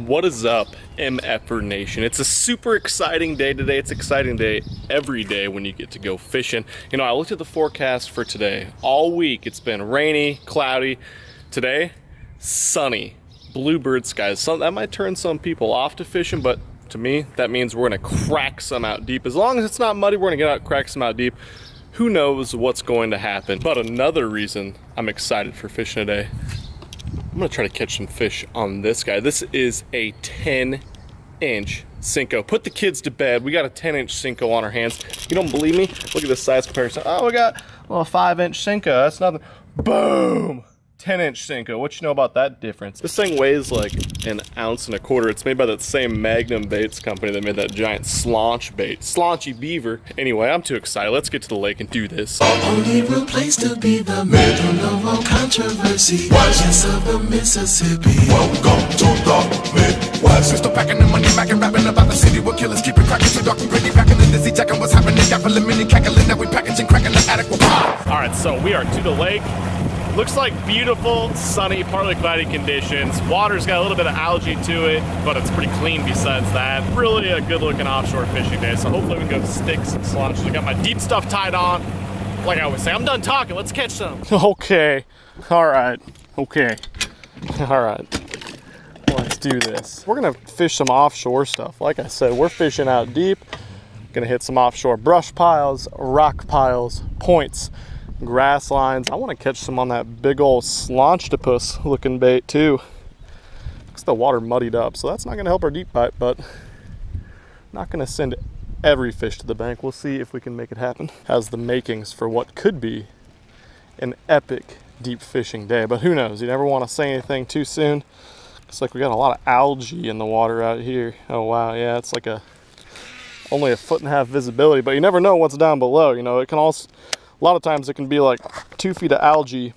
What is up, MFer Nation? It's a super exciting day today. It's an exciting day every day when you get to go fishing. You know, I looked at the forecast for today. All week it's been rainy, cloudy. Today, sunny, bluebird skies. So that might turn some people off to fishing, but to me, that means we're gonna crack some out deep. As long as it's not muddy, we're gonna get out, crack some out deep. Who knows what's going to happen? But another reason I'm excited for fishing today, I'm gonna try to catch some fish on this guy. This is a 10-inch Senko. Put the kids to bed. We got a 10-inch Senko on our hands. You don't believe me? Look at this size comparison. Oh, we got a 5-inch Senko. That's nothing. Boom! 10-inch Senko. What you know about that difference? This thing weighs like 1.25 ounces. It's made by that same Magnum baits company that made that giant slaunch bait. Slaunchy beaver. Anyway, I'm too excited. Let's get to the lake and do this. Only real place to be, the middle of all controversy. West of the Mississippi. Welcome to the Midwest. Still packing the money, macking, rapping about the city where killers keep it cracking. So dark and gritty, packing the dizzy, checking what's happening. Got for the mini cackling, now we packaging, cracking the attic. Alright, so we are to the lake. Looks like beautiful, sunny, partly cloudy conditions. Water's got a little bit of algae to it, but it's pretty clean besides that. Really a good looking offshore fishing day, so hopefully we can go stick some slaunches. I got my deep stuff tied on. Like I always say, I'm done talking, let's catch some. Okay, all right, okay, all right. Let's do this. We're gonna fish some offshore stuff. Like I said, we're fishing out deep. Gonna hit some offshore brush piles, rock piles, points, grass lines. I want to catch some on that big old slaunctopus looking bait too. It's the water muddied up, so that's not going to help our deep bite, but not going to send every fish to the bank. We'll see if we can make it happen. Has the makings for what could be an epic deep fishing day, but who knows? You never want to say anything too soon. It's like we got a lot of algae in the water out here. Oh wow, yeah, it's like only 1.5 foot visibility, but you never know what's down below. You know, it can also, a lot of times it can be like 2 feet of algae,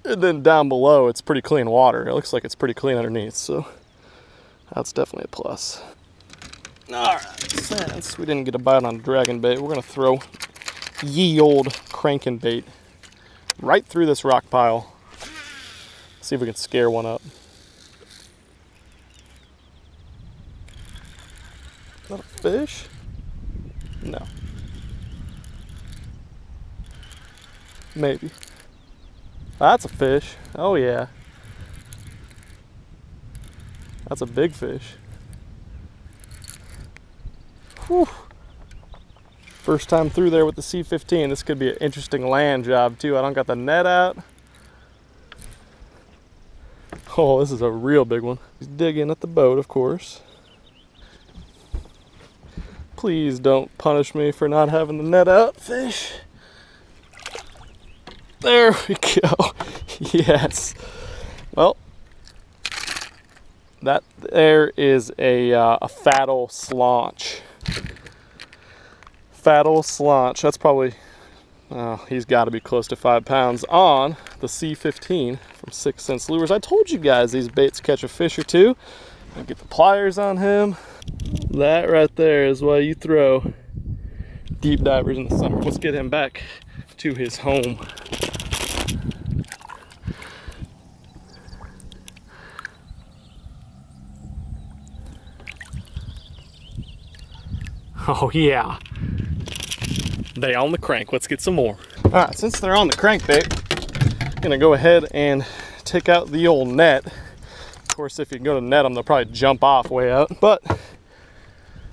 and then down below it's pretty clean water. It looks like it's pretty clean underneath, so that's definitely a plus. All right, since we didn't get a bite on dragon bait, we're gonna throw ye old cranking bait right through this rock pile. See if we can scare one up. Is that a fish? No. Maybe. That's a fish. Oh yeah. That's a big fish. Whew. First time through there with the C15. This could be an interesting land job too. I don't got the net out. Oh, this is a real big one. He's digging at the boat, of course. Please don't punish me for not having the net out, fish. There we go. Yes. Well, that there is a fat ol' slaunch. Fat ol' slaunch. That's probably, he's got to be close to 5 pounds on the C15 from 6 Sense Lures. I told you guys these baits catch a fish or two. I'll get the pliers on him. That right there is why you throw deep divers in the summer. Let's get him back to his home. Oh yeah, they on the crank. Let's get some more. All right, since they're on the crankbait, I'm gonna go ahead and take out the old net. Of course, if you can go to net them, they'll probably jump off way out, but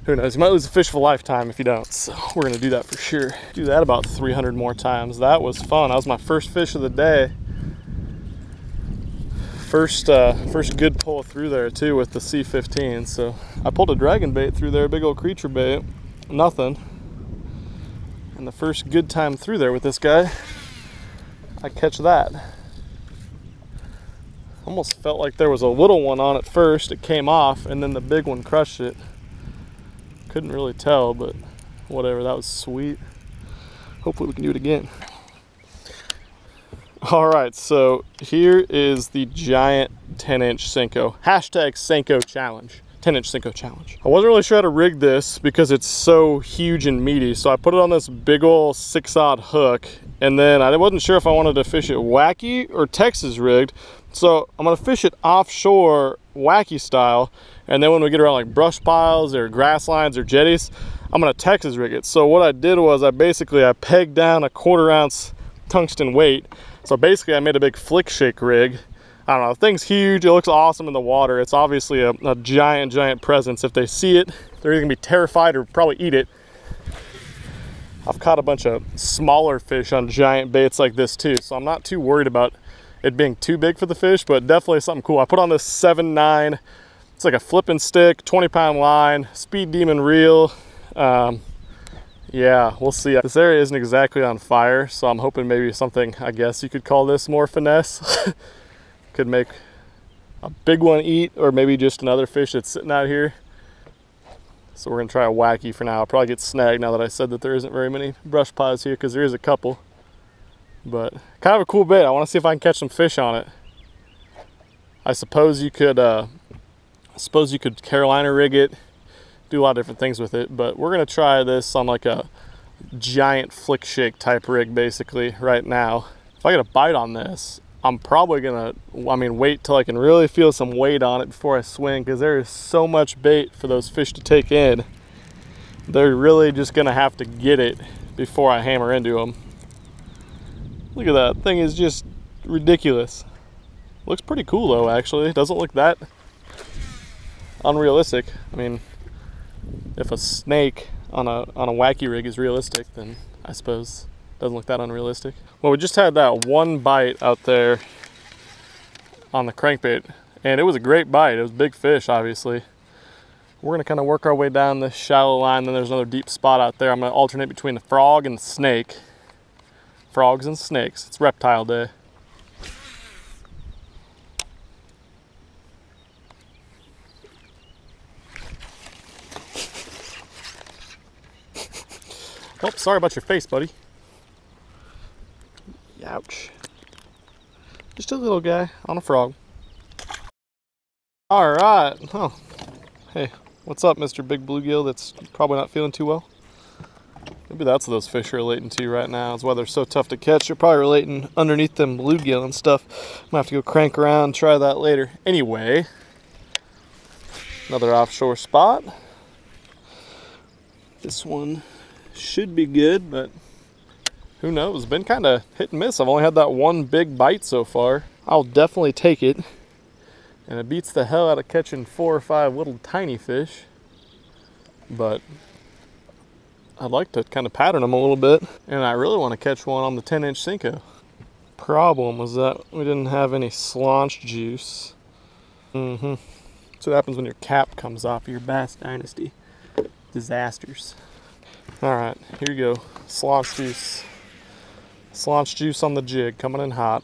who knows, you might lose a fish for a lifetime if you don't, so we're gonna do that for sure. Do that about 300 more times. That was fun. That was my first fish of the day. First good pull through there too with the C15. So I pulled a dragon bait through there, a big old creature bait, nothing. And the first good time through there with this guy, I catch that. Almost felt like there was a little one on it first. It came off and then the big one crushed it. Couldn't really tell, but whatever, that was sweet. Hopefully we can do it again. All right, so here is the giant 10-inch Senko. Hashtag Senko challenge. 10-inch Senko challenge. I wasn't really sure how to rig this because it's so huge and meaty, so I put it on this big ol' 6-aught hook, and then I wasn't sure if I wanted to fish it wacky or Texas rigged, so I'm gonna fish it offshore wacky style, and then when we get around like brush piles or grass lines or jetties, I'm gonna Texas rig it. So what I did was I pegged down a 1/4 ounce tungsten weight. So basically I made a big flick shake rig. I don't know, the thing's huge, it looks awesome in the water. It's obviously a giant presence. If they see it, they're either gonna be terrified or probably eat it. I've caught a bunch of smaller fish on giant baits like this too, so I'm not too worried about it being too big for the fish, but definitely something cool. I put on this 7-9, it's like a flipping stick, 20-pound line, Speed Demon reel. Yeah, we'll see. This area isn't exactly on fire, so I'm hoping maybe something, I guess you could call this more finesse. Could make a big one eat, or maybe just another fish that's sitting out here. So we're gonna try a wacky for now. I'll probably get snagged now that I said that there isn't very many brush piles here, because there is a couple. But kind of a cool bait. I want to see if I can catch some fish on it. I suppose you could Carolina rig it, do a lot of different things with it, but we're gonna try this on like a giant flick shake type rig basically right now. If I get a bite on this, I'm probably gonna, wait till I can really feel some weight on it before I swing, because there is so much bait for those fish to take in. They're really just gonna have to get it before I hammer into them. Look at that thing, is just ridiculous. Looks pretty cool though, actually. It doesn't look that unrealistic. I mean, if a snake on a wacky rig is realistic, then I suppose it doesn't look that unrealistic. Well, we just had that one bite out there on the crankbait, and it was a great bite. It was a big fish, obviously. We're gonna kind of work our way down this shallow line, then there's another deep spot out there. I'm gonna alternate between the frog and the snake. Frogs and snakes, it's reptile day. Oh, sorry about your face, buddy. Ouch. Just a little guy on a frog. All right. Oh, hey, what's up, Mr. Big Bluegill that's probably not feeling too well? Maybe that's what those fish are relating to right now, is why they're so tough to catch. They're probably relating underneath them bluegill and stuff. I'm gonna have to go crank around and try that later. Anyway, another offshore spot. This one should be good, but who knows? It's been kind of hit and miss. I've only had that one big bite so far. I'll definitely take it. And it beats the hell out of catching 4 or 5 little tiny fish. But I'd like to kind of pattern them a little bit. And I really want to catch one on the 10-inch Senko. Problem was that we didn't have any slaunch juice. That's what happens when your cap comes off of your Bass Dynasty. Disasters. Alright, here you go. Slaunch juice. Slaunch juice on the jig, coming in hot.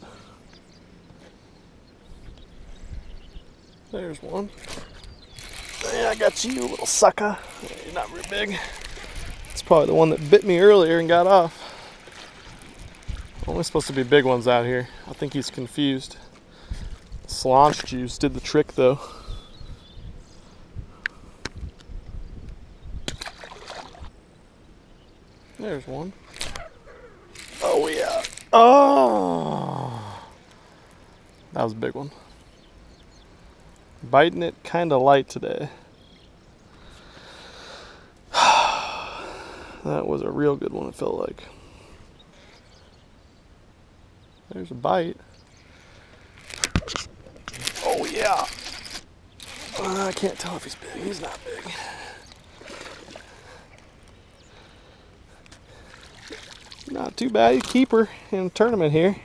There's one. Yeah, I got you, little sucker. You're not very big. It's probably the one that bit me earlier and got off. Only supposed to be big ones out here. I think he's confused. Slaunch juice did the trick though. There's one. Oh yeah. Oh! That was a big one. Biting it kind of light today. That was a real good one, it felt like. There's a bite. Oh yeah. I can't tell if he's big. He's not big. Not too bad. Keeper in a tournament here.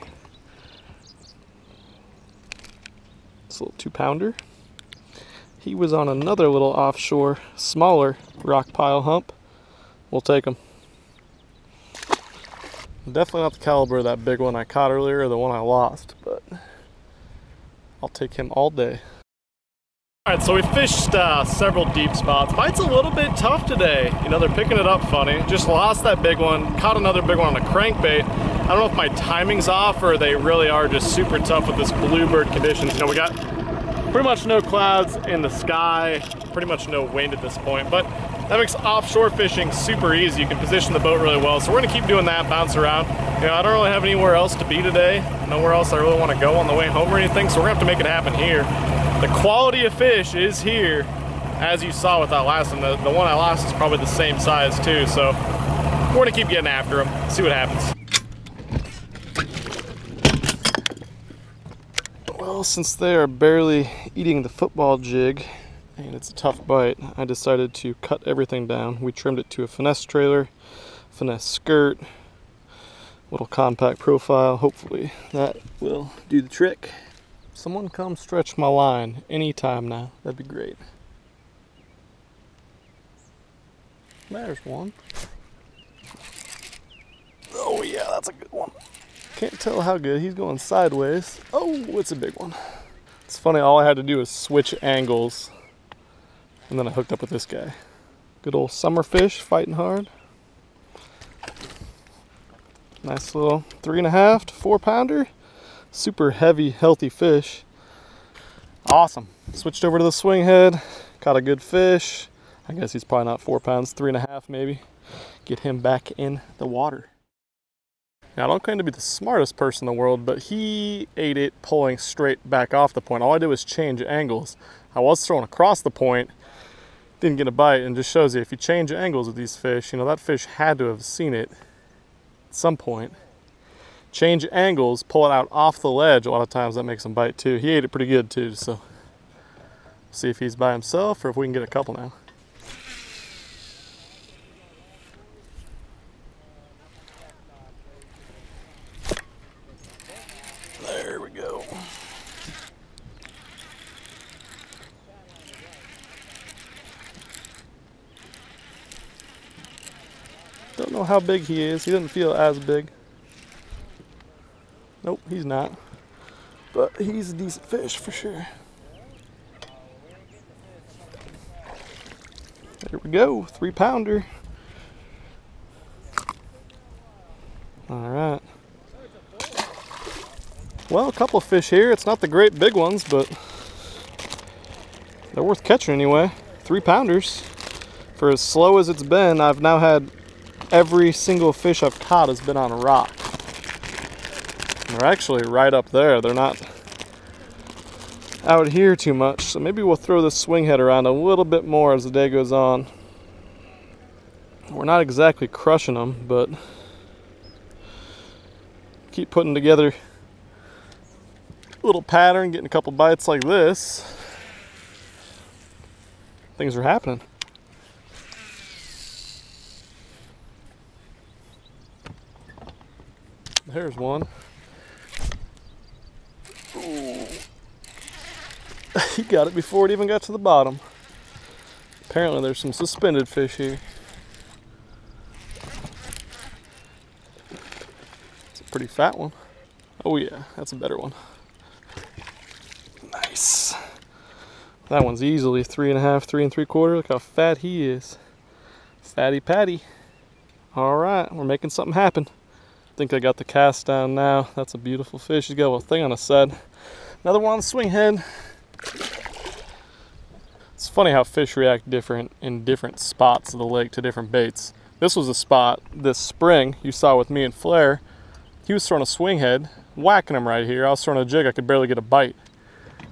It's a little 2-pounder. He was on another little offshore, smaller rock pile hump. We'll take him. Definitely not the caliber of that big one I caught earlier or the one I lost, but I'll take him all day. All right, so we fished several deep spots. Bite's a little bit tough today. You know, they're picking it up funny. Just lost that big one, caught another big one on a crankbait. I don't know if my timing's off or they really are just super tough with this bluebird conditions. You know, we got pretty much no clouds in the sky, pretty much no wind at this point, but that makes offshore fishing super easy. You can position the boat really well. So we're gonna keep doing that, bounce around. You know, I don't really have anywhere else to be today. Nowhere else I really wanna go on the way home or anything, so we're gonna have to make it happen here. The quality of fish is here, as you saw with that last one. The one I lost is probably the same size too, so we're gonna keep getting after them, see what happens. Well, since they are barely eating the football jig and it's a tough bite, I decided to cut everything down. We trimmed it to a finesse trailer, finesse skirt, little compact profile. Hopefully that will do the trick. Someone come stretch my line anytime now. That'd be great. There's one. Oh yeah, that's a good one. Can't tell how good. He's going sideways. Oh, it's a big one. It's funny, all I had to do was switch angles and then I hooked up with this guy. Good old summer fish, fighting hard. Nice little 3.5 to 4 pounder. Super heavy, healthy fish. Awesome. Switched over to the swing head, caught a good fish. I guess he's probably not 4 pounds, 3.5 maybe. Get him back in the water. Now, I don't claim to be the smartest person in the world, but he ate it pulling straight back off the point. All I did was change angles. I was throwing across the point, didn't get a bite, and just shows you if you change angles with these fish, you know, that fish had to have seen it at some point. Change angles, pull it out off the ledge. A lot of times that makes him bite too. He ate it pretty good too, so see if he's by himself or if we can get a couple now. There we go. Don't know how big he is. He doesn't feel as big. Nope, he's not. But he's a decent fish for sure. There we go, 3 pounder. All right. Well, a couple of fish here. It's not the great big ones, but they're worth catching anyway. 3 pounders. For as slow as it's been, I've now had every single fish I've caught has been on a rock. They're actually right up there. They're not out here too much, so maybe we'll throw this swing head around a little bit more as the day goes on. We're not exactly crushing them, but keep putting together a little pattern, getting a couple bites like this. Things are happening. There's one. Ooh. He got it before it even got to the bottom. Apparently there's some suspended fish here. It's a pretty fat one. Oh yeah, that's a better one. Nice. That one's easily 3.5, 3 3/4. Look how fat he is. Fatty patty. All right, we're making something happen. I think I got the cast down now. That's a beautiful fish. He's got a little thing on his side. Another one on the swing head. It's funny how fish react different in different spots of the lake to different baits. This was a spot this spring you saw with me and Flair. He was throwing a swing head, whacking him right here. I was throwing a jig, I could barely get a bite.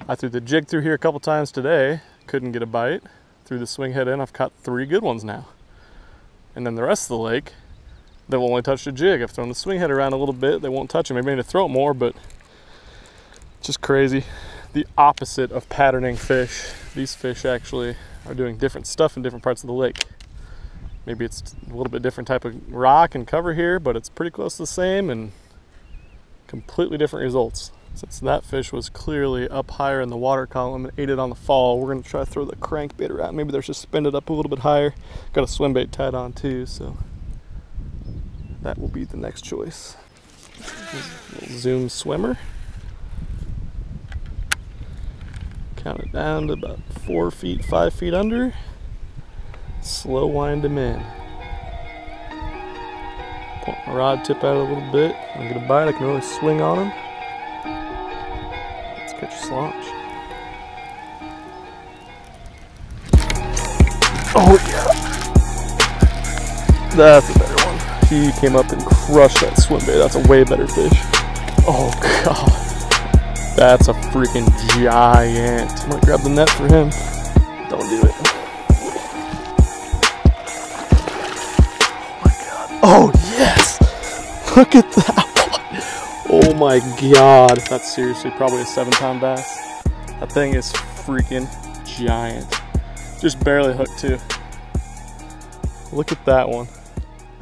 I threw the jig through here a couple times today, couldn't get a bite. Threw the swing head in, I've caught 3 good ones now. And then the rest of the lake, they'll only touch the jig. I've thrown the swing head around a little bit, they won't touch it. Maybe I need to throw it more, but it's just crazy. The opposite of patterning fish. These fish actually are doing different stuff in different parts of the lake. Maybe it's a little bit different type of rock and cover here, but it's pretty close to the same and completely different results. Since that fish was clearly up higher in the water column and ate it on the fall, we're gonna try to throw the crankbait around. Maybe they're suspended up a little bit higher. Got a swim bait tied on too, so that will be the next choice. Little zoom swimmer. Count it down to about 4 feet, 5 feet under. Slow wind them in. Point my rod tip out a little bit. I get a bite, I can really swing on them. Let's catch a slonch. Oh yeah! That's a better one. He came up and crushed that swim bait. That's a way better fish. Oh god. That's a freaking giant. I'm gonna grab the net for him. Don't do it. Oh yes! Look at that one! Oh my god. That's seriously probably a 7-pound bass. That thing is freaking giant. Just barely hooked too. Look at that one.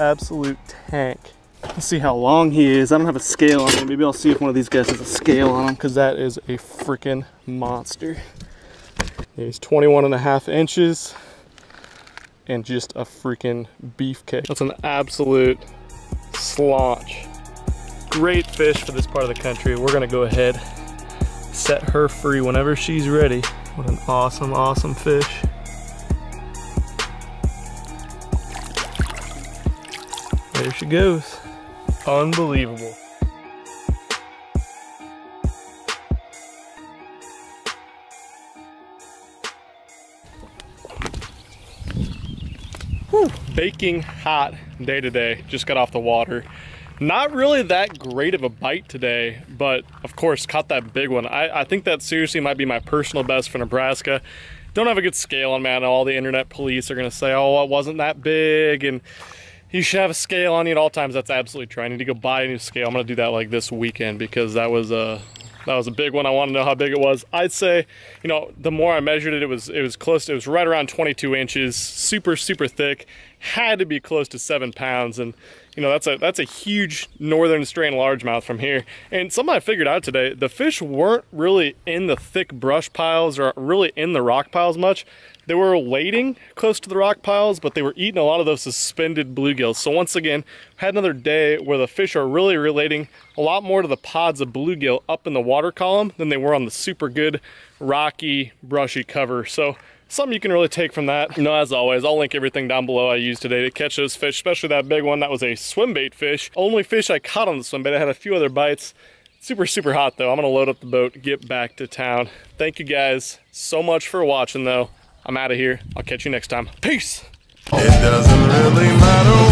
Absolute tank. Let's see how long he is. I don't have a scale on him. Maybe I'll see if one of these guys has a scale on him, because that is a freaking monster. He's 21.5 inches. And just a freaking beefcake. That's an absolute slaunch. Great fish for this part of the country. We're gonna go ahead, set her free whenever she's ready. What an awesome, awesome fish. There she goes. Unbelievable. Whew. Baking hot day today. Just got off the water. Not really that great of a bite today, but of course caught that big one. I think that seriously might be my personal best for Nebraska. Don't have a good scale on, man. All the internet police are gonna say, oh, it wasn't that big, and you should have a scale on you at all times. That's absolutely true. I need to go buy a new scale. I'm gonna do that like this weekend, because that was a big one. I want to know how big it was. I'd say, you know, the more I measured it, it was close to, it was right around 22 inches, super thick, had to be close to 7 pounds. And you know, that's a huge northern strain largemouth from here. And something I figured out today, the fish weren't really in the thick brush piles or really in the rock piles much. They were wading close to the rock piles, but they were eating a lot of those suspended bluegills. So once again, had another day where the fish are really relating a lot more to the pods of bluegill up in the water column than they were on the super good rocky, brushy cover. So something you can really take from that. You know, as always, I'll link everything down below I used today to catch those fish, especially that big one. That was a swimbait fish. Only fish I caught on the swimbait. I had a few other bites. Super hot though. I'm gonna load up the boat, get back to town. Thank you guys so much for watching though. I'm out of here. I'll catch you next time. Peace. It doesn't really matter